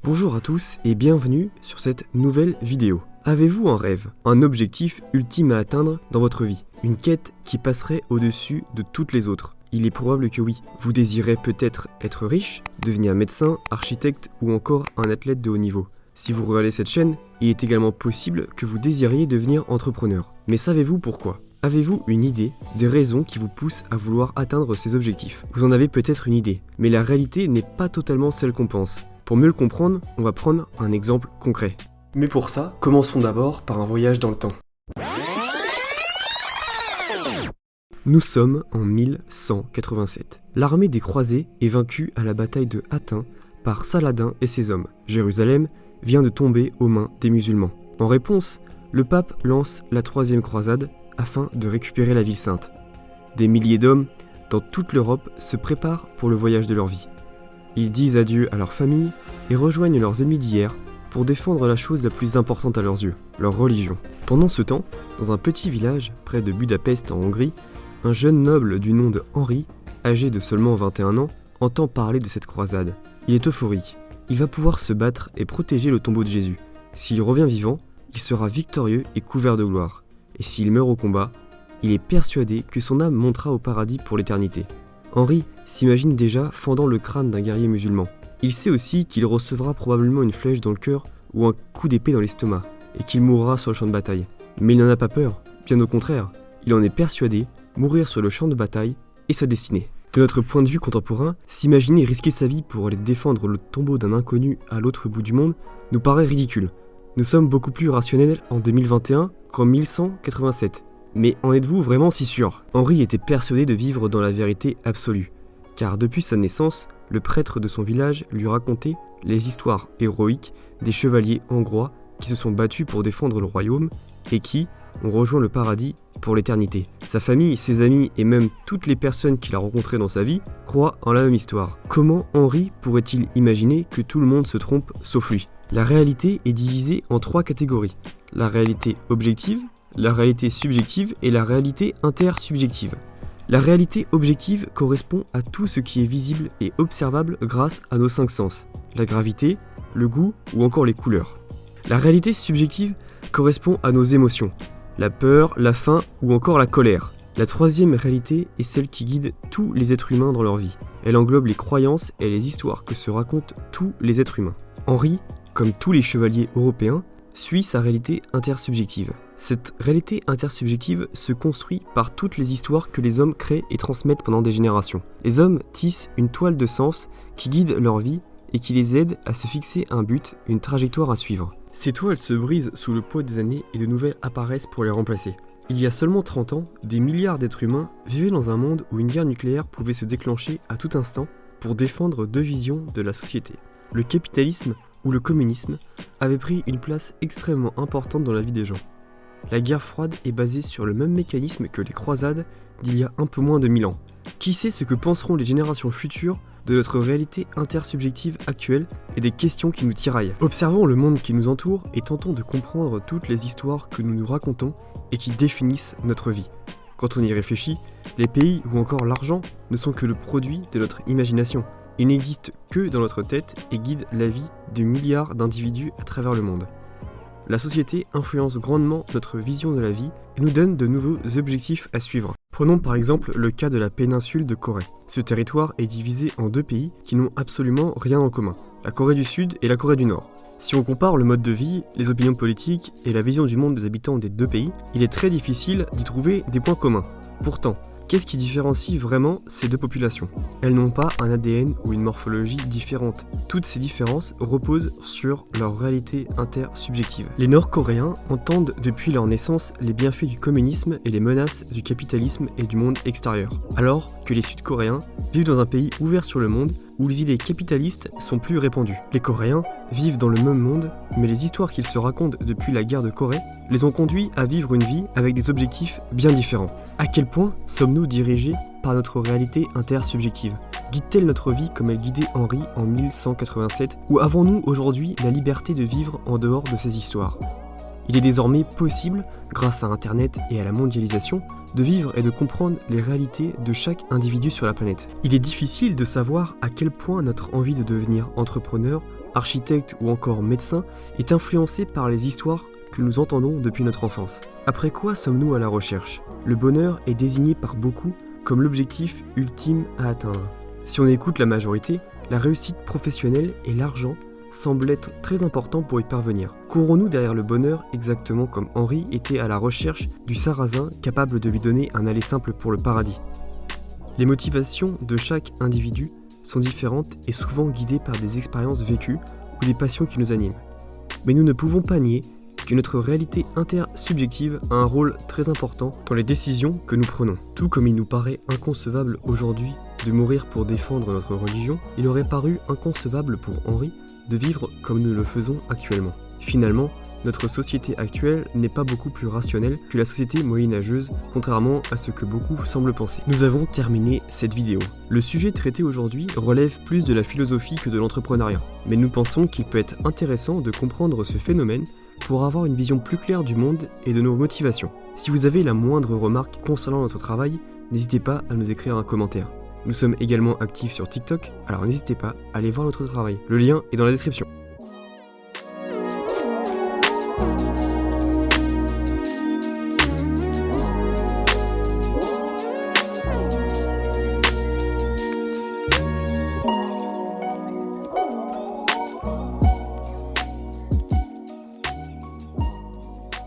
Bonjour à tous et bienvenue sur cette nouvelle vidéo. Avez-vous un rêve, un objectif ultime à atteindre dans votre vie, une quête qui passerait au-dessus de toutes les autres? Il est probable que oui. Vous désirez peut-être être riche, devenir médecin, architecte ou encore un athlète de haut niveau. Si vous regardez cette chaîne, il est également possible que vous désiriez devenir entrepreneur. Mais savez-vous pourquoi? Avez-vous une idée des raisons qui vous poussent à vouloir atteindre ces objectifs? Vous en avez peut-être une idée, mais la réalité n'est pas totalement celle qu'on pense. Pour mieux le comprendre, on va prendre un exemple concret. Mais pour ça, commençons d'abord par un voyage dans le temps. Nous sommes en 1187. L'armée des croisés est vaincue à la bataille de Hattin par Saladin et ses hommes. Jérusalem vient de tomber aux mains des musulmans. En réponse, le pape lance la troisième croisade afin de récupérer la ville sainte. Des milliers d'hommes dans toute l'Europe se préparent pour le voyage de leur vie. Ils disent adieu à leur famille et rejoignent leurs ennemis d'hier pour défendre la chose la plus importante à leurs yeux, leur religion. Pendant ce temps, dans un petit village près de Budapest en Hongrie, un jeune noble du nom de Henri, âgé de seulement 21 ans, entend parler de cette croisade. Il est euphorique. Il va pouvoir se battre et protéger le tombeau de Jésus. S'il revient vivant, il sera victorieux et couvert de gloire. Et s'il meurt au combat, il est persuadé que son âme montera au paradis pour l'éternité. Henri s'imagine déjà fendant le crâne d'un guerrier musulman. Il sait aussi qu'il recevra probablement une flèche dans le cœur ou un coup d'épée dans l'estomac, et qu'il mourra sur le champ de bataille. Mais il n'en a pas peur, bien au contraire, il en est persuadé, mourir sur le champ de bataille est sa destinée. De notre point de vue contemporain, s'imaginer risquer sa vie pour aller défendre le tombeau d'un inconnu à l'autre bout du monde nous paraît ridicule. Nous sommes beaucoup plus rationnels en 2021 qu'en 1187. Mais en êtes-vous vraiment si sûr? Henri était persuadé de vivre dans la vérité absolue, car depuis sa naissance, le prêtre de son village lui racontait les histoires héroïques des chevaliers hongrois qui se sont battus pour défendre le royaume et qui ont rejoint le paradis pour l'éternité. Sa famille, ses amis et même toutes les personnes qu'il a rencontrées dans sa vie croient en la même histoire. Comment Henri pourrait-il imaginer que tout le monde se trompe sauf lui? La réalité est divisée en 3 catégories. La réalité objective, la réalité subjective et la réalité intersubjective. La réalité objective correspond à tout ce qui est visible et observable grâce à nos 5 sens, la gravité, le goût ou encore les couleurs. La réalité subjective correspond à nos émotions, la peur, la faim ou encore la colère. La troisième réalité est celle qui guide tous les êtres humains dans leur vie. Elle englobe les croyances et les histoires que se racontent tous les êtres humains. Henri, comme tous les chevaliers européens, suit sa réalité intersubjective. Cette réalité intersubjective se construit par toutes les histoires que les hommes créent et transmettent pendant des générations. Les hommes tissent une toile de sens qui guide leur vie et qui les aide à se fixer un but, une trajectoire à suivre. Ces toiles se brisent sous le poids des années et de nouvelles apparaissent pour les remplacer. Il y a seulement 30 ans, des milliards d'êtres humains vivaient dans un monde où une guerre nucléaire pouvait se déclencher à tout instant pour défendre 2 visions de la société. Le capitalisme ou le communisme avait pris une place extrêmement importante dans la vie des gens. La guerre froide est basée sur le même mécanisme que les croisades d'il y a un peu moins de 1000 ans. Qui sait ce que penseront les générations futures de notre réalité intersubjective actuelle et des questions qui nous tiraillent? Observons le monde qui nous entoure et tentons de comprendre toutes les histoires que nous nous racontons et qui définissent notre vie. Quand on y réfléchit, les pays ou encore l'argent ne sont que le produit de notre imagination. Ils n'existent que dans notre tête et guident la vie de milliards d'individus à travers le monde. La société influence grandement notre vision de la vie et nous donne de nouveaux objectifs à suivre. Prenons par exemple le cas de la péninsule de Corée. Ce territoire est divisé en 2 pays qui n'ont absolument rien en commun, la Corée du Sud et la Corée du Nord. Si on compare le mode de vie, les opinions politiques et la vision du monde des habitants des 2 pays, il est très difficile d'y trouver des points communs. Pourtant, qu'est-ce qui différencie vraiment ces 2 populations? Elles n'ont pas un ADN ou une morphologie différente. Toutes ces différences reposent sur leur réalité intersubjective. Les Nord-Coréens entendent depuis leur naissance les bienfaits du communisme et les menaces du capitalisme et du monde extérieur, alors que les Sud-Coréens vivent dans un pays ouvert sur le monde où les idées capitalistes sont plus répandues. Les Coréens vivent dans le même monde, mais les histoires qu'ils se racontent depuis la guerre de Corée les ont conduits à vivre une vie avec des objectifs bien différents. À quel point sommes-nous dirigés par notre réalité intersubjective? Guide-t-elle notre vie comme elle guidait Henri en 1187, ou avons-nous aujourd'hui la liberté de vivre en dehors de ces histoires? Il est désormais possible, grâce à Internet et à la mondialisation, de vivre et de comprendre les réalités de chaque individu sur la planète. Il est difficile de savoir à quel point notre envie de devenir entrepreneur architecte ou encore médecin, est influencé par les histoires que nous entendons depuis notre enfance. Après quoi sommes-nous à la recherche? Le bonheur est désigné par beaucoup comme l'objectif ultime à atteindre. Si on écoute la majorité, la réussite professionnelle et l'argent semblent être très importants pour y parvenir. Courons-nous derrière le bonheur exactement comme Henri était à la recherche du sarrasin capable de lui donner un aller simple pour le paradis? Les motivations de chaque individu sont différentes et souvent guidées par des expériences vécues ou des passions qui nous animent. Mais nous ne pouvons pas nier que notre réalité intersubjective a un rôle très important dans les décisions que nous prenons. Tout comme il nous paraît inconcevable aujourd'hui de mourir pour défendre notre religion, il aurait paru inconcevable pour Henri de vivre comme nous le faisons actuellement. Finalement, notre société actuelle n'est pas beaucoup plus rationnelle que la société moyenâgeuse, contrairement à ce que beaucoup semblent penser. Nous avons terminé cette vidéo. Le sujet traité aujourd'hui relève plus de la philosophie que de l'entrepreneuriat, mais nous pensons qu'il peut être intéressant de comprendre ce phénomène pour avoir une vision plus claire du monde et de nos motivations. Si vous avez la moindre remarque concernant notre travail, n'hésitez pas à nous écrire un commentaire. Nous sommes également actifs sur TikTok, alors n'hésitez pas à aller voir notre travail. Le lien est dans la description.